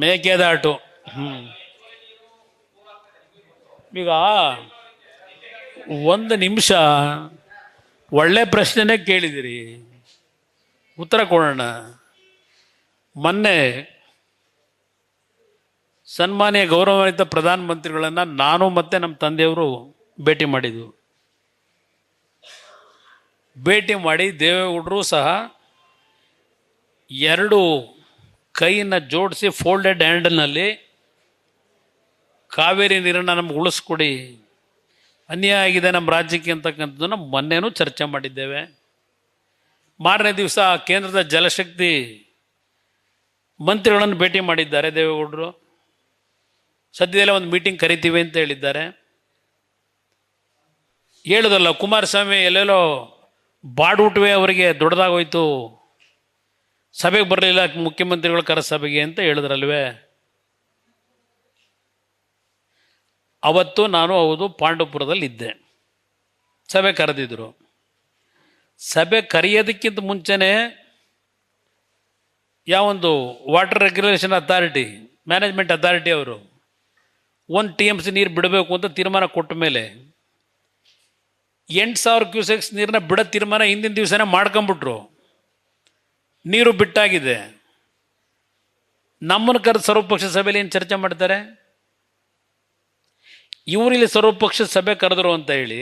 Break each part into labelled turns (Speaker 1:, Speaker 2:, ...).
Speaker 1: ಮೇಕೆದಾಟು. ಈಗ ಒಂದು ನಿಮಿಷ ಒಳ್ಳೆ ಪ್ರಶ್ನೆನೇ ಕೇಳಿದಿರಿ, ಉತ್ತರ ಕೊಡೋಣ. ಮೊನ್ನೆ ಸನ್ಮಾನ್ಯ ಗೌರವಾನ್ವಿತ ಪ್ರಧಾನಮಂತ್ರಿಗಳನ್ನು ನಾನು ಮತ್ತು ನಮ್ಮ ತಂದೆಯವರು ಭೇಟಿ ಮಾಡಿದ್ವು. ಭೇಟಿ ಮಾಡಿ ದೇವೇಗೌಡರು ಸಹ ಎರಡು ಕೈಯನ್ನು ಜೋಡಿಸಿ ಫೋಲ್ಡೆಡ್ ಹ್ಯಾಂಡಲ್ನಲ್ಲಿ ಕಾವೇರಿ ನೀರನ್ನು ನಮ್ಗೆ ಉಳಿಸ್ಕೊಡಿ, ಅನ್ಯಾಯ ಆಗಿದೆ ನಮ್ಮ ರಾಜ್ಯಕ್ಕೆ ಅಂತಕ್ಕಂಥದ್ದನ್ನು ಮೊನ್ನೆನೂ ಚರ್ಚೆ ಮಾಡಿದ್ದೇವೆ. ಮಾರನೇ ದಿವಸ ಕೇಂದ್ರದ ಜಲಶಕ್ತಿ ಮಂತ್ರಿಗಳನ್ನು ಭೇಟಿ ಮಾಡಿದ್ದಾರೆ ದೇವೇಗೌಡರು. ಸದ್ಯದಲ್ಲೇ ಒಂದು ಮೀಟಿಂಗ್ ಕರಿತೀವಿ ಅಂತ ಹೇಳಿದ್ದಾರೆ. ಹೇಳೋದಲ್ಲ, ಕುಮಾರಸ್ವಾಮಿ ಎಲ್ಲೆಲ್ಲೋ ಬಾಡುಟ್ವೆ ಅವರಿಗೆ ದೊಡ್ಡದಾಗೋಯ್ತು, ಸಭೆಗೆ ಬರಲಿಲ್ಲ ಮುಖ್ಯಮಂತ್ರಿಗಳು ಕರ ಸಭೆಗೆ ಅಂತ ಹೇಳಿದ್ರಲ್ವೇ. ಅವತ್ತು ನಾನು ಹೌದು ಪಾಂಡವಪುರದಲ್ಲಿದ್ದೆ, ಸಭೆ ಕರೆದಿದ್ರು. ಸಭೆ ಕರೆಯೋದಕ್ಕಿಂತ ಮುಂಚೆನೇ ಯಾವೊಂದು water regulation authority, management authority ಅವರು 1 TMC ನೀರು ಬಿಡಬೇಕು ಅಂತ ತೀರ್ಮಾನ ಕೊಟ್ಟ ಮೇಲೆ 8,000 ಕ್ಯೂಸೆಕ್ಸ್ ನೀರನ್ನ ಬಿಡೋ ತೀರ್ಮಾನ ಹಿಂದಿನ ದಿವಸನೇ ಮಾಡ್ಕೊಂಬಿಟ್ರು. ನೀರು ಬಿಟ್ಟಾಗಿದೆ. ನಮ್ಮನ್ನು ಕರೆದು ಸರ್ವಪಕ್ಷ ಸಭೆಯಲ್ಲಿ ಏನು ಚರ್ಚೆ ಮಾಡ್ತಾರೆ? ಇವರಿಲ್ಲಿ ಸರ್ವಪಕ್ಷ ಸಭೆ ಕರೆದ್ರು ಅಂತ ಹೇಳಿ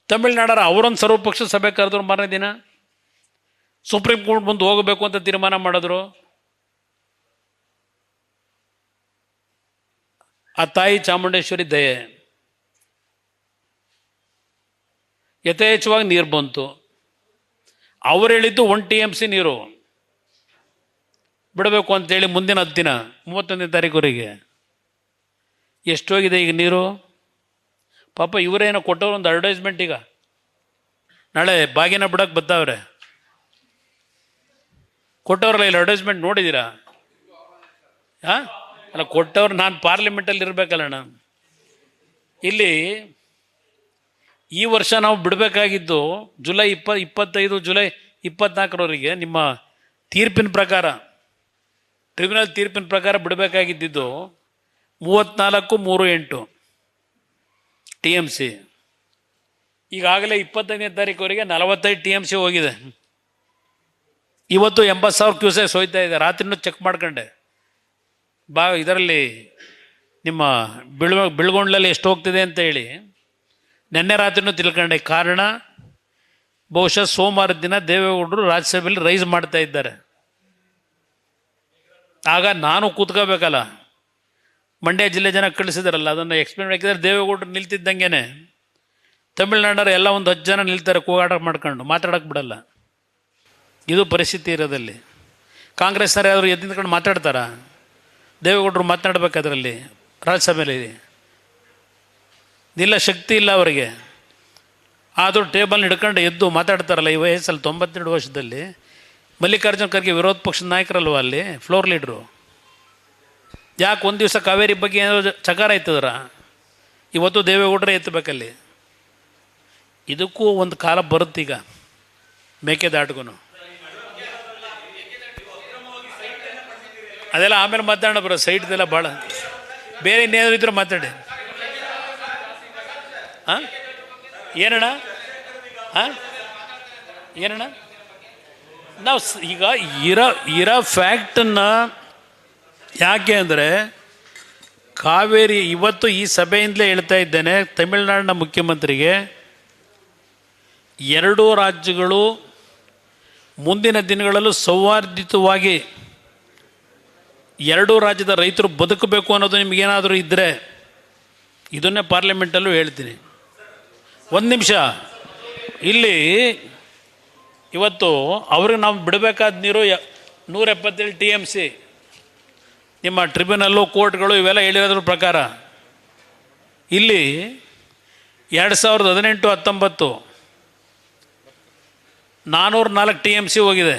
Speaker 1: ತಮಿಳ್ನಾಡರ ಅವರೊಂದು ಸರ್ವಪಕ್ಷ ಸಭೆ ಕರೆದ್ರು. ಮಾರನೇ ದಿನ ಸುಪ್ರೀಂ ಕೋರ್ಟ್ ಮುಂದೆ ಹೋಗಬೇಕು ಅಂತ ತೀರ್ಮಾನ ಮಾಡಿದ್ರು. ಆ ತಾಯಿ ಚಾಮುಂಡೇಶ್ವರಿ ದಯೆ, ಯಥೇಚ್ಛವಾಗಿ ನೀರು ಬಂತು. ಅವ್ರು ಹೇಳಿದ್ದು 1 TMC ನೀರು ಬಿಡಬೇಕು ಅಂತೇಳಿ ಮುಂದಿನ 10 ದಿನ 31ನೇ ತಾರೀಕುವರೆಗೆ. ಎಷ್ಟೋಗಿದೆ ಈಗ ನೀರು? ಪಾಪ ಇವರೇನೋ ಕೊಟ್ಟವ್ರು ಒಂದು ಅಡ್ವರ್ಟೈಸ್ಮೆಂಟ್. ಈಗ ನಾಳೆ ಬಾಗಿನ ಬಿಡಕ್ಕೆ ಬರ್ತಾವ್ರೆ, ಕೊಟ್ಟವ್ರಲ್ಲ ಇಲ್ಲಿ ಅಡ್ವರ್ಟೈಸ್ಮೆಂಟ್ ನೋಡಿದ್ದೀರಾ? ಹಾಂ ಅಲ್ಲ, ಕೊಟ್ಟವ್ರು ನಾನು ಪಾರ್ಲಿಮೆಂಟಲ್ಲಿ ಇರಬೇಕಲ್ಲಣ್ಣ. ಇಲ್ಲಿ ಈ ವರ್ಷ ನಾವು ಬಿಡಬೇಕಾಗಿದ್ದು ಜುಲೈ 25 ಜುಲೈ 24ರವರೆಗೆ ನಿಮ್ಮ ತೀರ್ಪಿನ ಪ್ರಕಾರ, ಟ್ರಿಬ್ಯುನಲ್ ತೀರ್ಪಿನ ಪ್ರಕಾರ ಬಿಡಬೇಕಾಗಿದ್ದು 34.38 TMC. ಈಗಾಗಲೇ 25ನೇ ತಾರೀಕುವರೆಗೆ 45 TMC ಹೋಗಿದೆ. ಇವತ್ತು 80,000 ಕ್ಯೂಸೆಕ್ಸ್ ಹೋಯ್ತಾ ಇದೆ. ರಾತ್ರಿನೂ ಚೆಕ್ ಮಾಡ್ಕೊಂಡೆ. ಇದರಲ್ಲಿ ನಿಮ್ಮ ಬಿಳ್ಗೊಂಡ್ಲಲ್ಲಿ ಎಷ್ಟು ಹೋಗ್ತಿದೆ ಅಂತ ಹೇಳಿ ನೆನ್ನೆ ರಾತ್ರಿನೂ ತಿಳ್ಕೊಂಡೆ. ಕಾರಣ ಬಹುಶಃ ಸೋಮವಾರದ ದಿನ ದೇವೇಗೌಡರು ರಾಜ್ಯಸಭೆಯಲ್ಲಿ ರೈಸ್ ಮಾಡ್ತಾ ಇದ್ದಾರೆ. ಆಗ ನಾನು ಕೂತ್ಕೋಬೇಕಲ್ಲ, ಮಂಡ್ಯ ಜಿಲ್ಲೆ ಜನ ಕಳಿಸಿದಾರಲ್ಲ, ಅದನ್ನು ಎಕ್ಸ್ಪ್ಲೇನ್ ಹಾಕಿದರೆ ದೇವೇಗೌಡರು ನಿಲ್ತಿದ್ದಂಗೆ ತಮಿಳ್ನಾಡರು ಎಲ್ಲ ಒಂದು 10 ಜನ ನಿಲ್ತಾರೆ, ಕೂಗಾಟ ಮಾಡ್ಕೊಂಡು ಮಾತಾಡೋಕ್ಕೆ ಬಿಡಲ್ಲ. ಇದು ಪರಿಸ್ಥಿತಿ ಇರೋದಲ್ಲಿ. ಕಾಂಗ್ರೆಸ್ನವ್ರು ಯಾರು ಎದ್ದು ನಿಂತ್ಕೊಂಡು ಮಾತಾಡ್ತಾರ? ದೇವೇಗೌಡರು ಮಾತನಾಡ್ಬೇಕು ಅದರಲ್ಲಿ ರಾಜ್ಯಸಭೆಯಲ್ಲಿ. ಇಲ್ಲ, ಶಕ್ತಿ ಇಲ್ಲ ಅವರಿಗೆ. ಆದರೂ ಟೇಬಲ್ ಹಿಡ್ಕೊಂಡು ಎದ್ದು ಮಾತಾಡ್ತಾರಲ್ಲ. ಈ ವಯಸ್ಸಲ್ಲಿ 92 ವರ್ಷದಲ್ಲಿ ಮಲ್ಲಿಕಾರ್ಜುನ ಖರ್ಗೆ ವಿರೋಧ ಪಕ್ಷದ ನಾಯಕರಲ್ವ ಅಲ್ಲಿ, ಫ್ಲೋರ್ ಲೀಡ್ರು. ಯಾಕೆ ಒಂದು ದಿವಸ ಕಾವೇರಿ ಬಗ್ಗೆ ಏನಾದರೂ ಚಕಾರ ಎತ್ತಿದ್ರ? ಇವತ್ತು ದೇವೇಗೌಡರೇ ಎತ್ತಬೇಕಲ್ಲಿ. ಇದಕ್ಕೂ ಒಂದು ಕಾಲ ಬರುತ್ತೀಗ, ಮೇಕೆದಾಟಿಗೂ. ಅದೆಲ್ಲ ಆಮೇಲೆ ಮಾತಾಡೋಣ ಬರೋ, ಸೈಟ್ದೆಲ್ಲ ಭಾಳ ಬೇರೆ ಇನ್ನೇನಾದ್ರು ಇದ್ರೆ ಮಾತಾಡಿ. ಹಾಂ ಏನಣ್ಣ? ಹಾಂ ಏನಣ್ಣ? ನಾವು ಈಗ ಇರೋ ಫ್ಯಾಕ್ಟನ್ನು ಯಾಕೆ ಅಂದರೆ, ಕಾವೇರಿ ಇವತ್ತು ಈ ಸಭೆಯಿಂದಲೇ ಹೇಳ್ತಾ ಇದ್ದೇನೆ ತಮಿಳುನಾಡಿನ ಮುಖ್ಯಮಂತ್ರಿಗೆ, 2 ರಾಜ್ಯಗಳು ಮುಂದಿನ ದಿನಗಳಲ್ಲೂ ಸೌಹಾರ್ದಿತವಾಗಿ 2 ರಾಜ್ಯದ ರೈತರು ಬದುಕಬೇಕು ಅನ್ನೋದು ನಿಮಗೇನಾದರೂ ಇದ್ದರೆ, ಇದನ್ನೇ ಪಾರ್ಲಿಮೆಂಟಲ್ಲೂ ಹೇಳ್ತೀನಿ. ಒಂದು ನಿಮಿಷ, ಇಲ್ಲಿ ಇವತ್ತು ಅವ್ರಿಗೆ ನಾವು ಬಿಡಬೇಕಾದ ನೀರು 177 TMC. ನಿಮ್ಮ ಟ್ರಿಬ್ಯುನಲ್ಲು, ಕೋರ್ಟ್ಗಳು ಇವೆಲ್ಲ ಹೇಳಿರೋದ್ರ ಪ್ರಕಾರ ಇಲ್ಲಿ 2018-19 404 TMC ಹೋಗಿದೆ.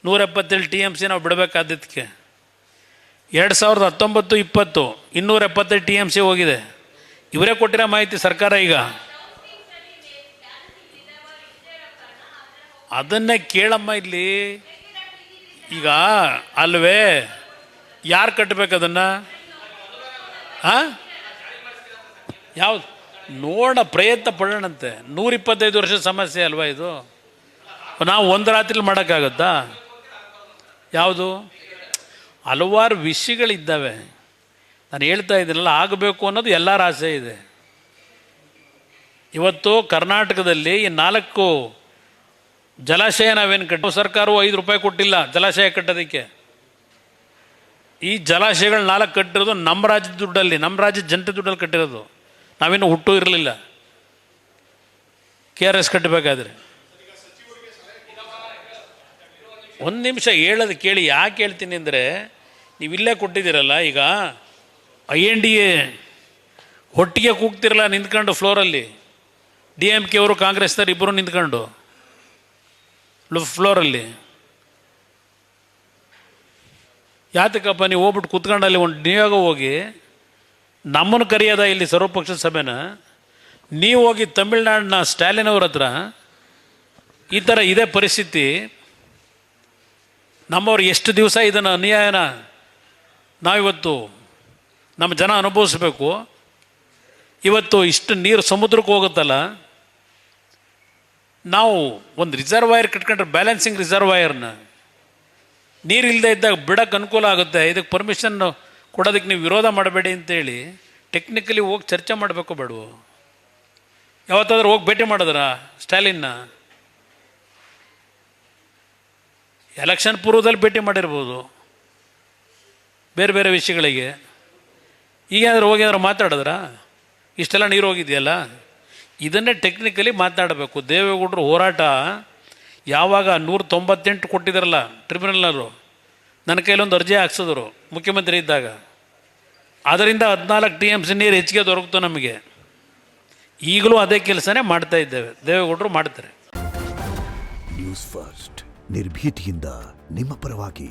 Speaker 1: 177 TMC ನಾವು ಬಿಡಬೇಕಾದಕ್ಕೆ. 2019-20 275 TMC ಹೋಗಿದೆ. ಇವರೇ ಕೊಟ್ಟಿರೋ ಮಾಹಿತಿ ಸರ್ಕಾರ. ಈಗ ಅದನ್ನೇ ಕೇಳಮ್ಮ ಇಲ್ಲಿ. ಈಗ ಅಲ್ವೇ ಯಾರು ಕಟ್ಟಬೇಕು ಅದನ್ನು? ಹಾಂ, ಯಾವುದು ನೋಡ ಪ್ರಯತ್ನ ಪಡೋಣಂತೆ. 125 ವರ್ಷದ ಸಮಸ್ಯೆ ಅಲ್ವಾ ಇದು? ನಾವು ಒಂದು ರಾತ್ರಿಲಿ ಮಾಡೋಕ್ಕಾಗತ್ತಾ? ಯಾವುದು? ಹಲವಾರು ವಿಷಯಗಳಿದ್ದಾವೆ. ನಾನು ಹೇಳ್ತಾ ಇದ್ದೀನಲ್ಲ, ಆಗಬೇಕು ಅನ್ನೋದು ಎಲ್ಲರ ಆಸೆ ಇದೆ. ಇವತ್ತು ಕರ್ನಾಟಕದಲ್ಲಿ ಈ 4 ಜಲಾಶಯ ನಾವೇನು ಕಟ್ಟ, ಸರ್ಕಾರವು 5 ರೂಪಾಯಿ ಕೊಟ್ಟಿಲ್ಲ ಜಲಾಶಯ ಕಟ್ಟೋದಕ್ಕೆ. ಈ ಜಲಾಶಯಗಳು 4 ಕಟ್ಟಿರೋದು ನಮ್ಮ ರಾಜ್ಯದ ದುಡ್ಡಲ್ಲಿ, ನಮ್ಮ ರಾಜ್ಯದ ಜನತೆ ದುಡ್ಡಲ್ಲಿ ಕಟ್ಟಿರೋದು. ನಾವಿನ್ನೂ ಹುಟ್ಟು ಇರಲಿಲ್ಲ KRS ಕಟ್ಟಬೇಕಾದ್ರೆ. ಒಂದು ನಿಮಿಷ ಹೇಳೋದು ಕೇಳಿ. ಯಾಕೆ ಹೇಳ್ತೀನಿ ಅಂದರೆ, ನೀವಿಲ್ಲೇ ಕೊಟ್ಟಿದ್ದೀರಲ್ಲ, ಈಗ INDA ಒಟ್ಟಿಗೆ ಕೂಗ್ತಿರಲ್ಲ ನಿಂತ್ಕೊಂಡು ಫ್ಲೋರಲ್ಲಿ, DMK ಅವರು ಕಾಂಗ್ರೆಸ್ನವ್ರು ಇಬ್ಬರು ನಿಂತ್ಕೊಂಡು ಫ್ಲೋರಲ್ಲಿ. ಯಾತಕ್ಕಪ್ಪ ನೀವು ಹೋಗ್ಬಿಟ್ಟು ಕೂತ್ಕೊಂಡಲ್ಲಿ ಒಂದು ನಿಯೋಗ ಹೋಗಿ ನಮ್ಮನ್ನು ಕರೆಯೋದ ಇಲ್ಲಿ ಸರ್ವಪಕ್ಷ ಸಭೆನ? ನೀವು ಹೋಗಿ ತಮಿಳ್ನಾಡಿನ ಸ್ಟಾಲಿನ್ ಅವ್ರ ಹತ್ರ ಈ ಥರ ಇದೇ ಪರಿಸ್ಥಿತಿ, ನಮ್ಮವ್ರು ಎಷ್ಟು ದಿವಸ ಇದನ್ನು ಅನ್ಯಾಯನ ನಾವಿವತ್ತು ನಮ್ಮ ಜನ ಅನುಭವಿಸ್ಬೇಕು. ಇವತ್ತು ಇಷ್ಟು ನೀರು ಸಮುದ್ರಕ್ಕೆ ಹೋಗುತ್ತಲ್ಲ, ನಾವು ಒಂದು ರಿಸರ್ವಾಯರ್ ಕಟ್ಕೊಂಡ್ರೆ, ಬ್ಯಾಲೆನ್ಸಿಂಗ್ ರಿಸರ್ವಾಯರ್ನ ನೀರು ಇಲ್ಲದೆ ಇದ್ದಾಗ ಬಿಡೋಕ್ಕೆ ಅನುಕೂಲ ಆಗುತ್ತೆ. ಇದಕ್ಕೆ ಪರ್ಮಿಷನ್ ಕೊಡೋದಕ್ಕೆ ನೀವು ವಿರೋಧ ಮಾಡಬೇಡಿ ಅಂತೇಳಿ ಟೆಕ್ನಿಕಲಿ ಹೋಗಿ ಚರ್ಚೆ ಮಾಡಬೇಕು ಬೇಡವು? ಯಾವತ್ತಾದ್ರೂ ಹೋಗಿ ಭೇಟಿ ಮಾಡಿದ್ರ ಸ್ಟಾಲಿನ್ನ? ಎಲೆಕ್ಷನ್ ಪೂರ್ವದಲ್ಲಿ ಭೇಟಿ ಮಾಡಿರ್ಬೋದು ಬೇರೆ ಬೇರೆ ವಿಷಯಗಳಿಗೆ. ಈಗೇನಾದ್ರು ಹೋಗಿ ಏನಾದ್ರು ಮಾತಾಡಿದ್ರಾ? ಇಷ್ಟೆಲ್ಲ ನೀರು ಹೋಗಿದೆಯಲ್ಲ, ಇದನ್ನೇ ಟೆಕ್ನಿಕಲಿ ಮಾತನಾಡಬೇಕು. ದೇವೇಗೌಡರು ಹೋರಾಟ ಯಾವಾಗ 198 ಕೊಟ್ಟಿದ್ದಾರಲ್ಲ ಟ್ರಿಬ್ಯುನಲ್ನವರು, ನನ್ನ ಕೈಲೊಂದು ಅರ್ಜಿ ಹಾಕ್ಸಿದ್ರು ಮುಖ್ಯಮಂತ್ರಿ ಇದ್ದಾಗ, ಅದರಿಂದ 14 TMC ನೀರು ಹೆಚ್ಚಿಗೆ ದೊರಕ್ತು ನಮಗೆ. ಈಗಲೂ ಅದೇ ಕೆಲಸನೇ ಮಾಡ್ತಾ ಇದ್ದೇವೆ, ದೇವೇಗೌಡರು ಮಾಡ್ತಾರೆ.
Speaker 2: ನ್ಯೂಸ್ ಫಸ್ಟ್, ನಿರ್ಭೀತಿಯಿಂದ ನಿಮ್ಮ ಪರವಾಗಿ.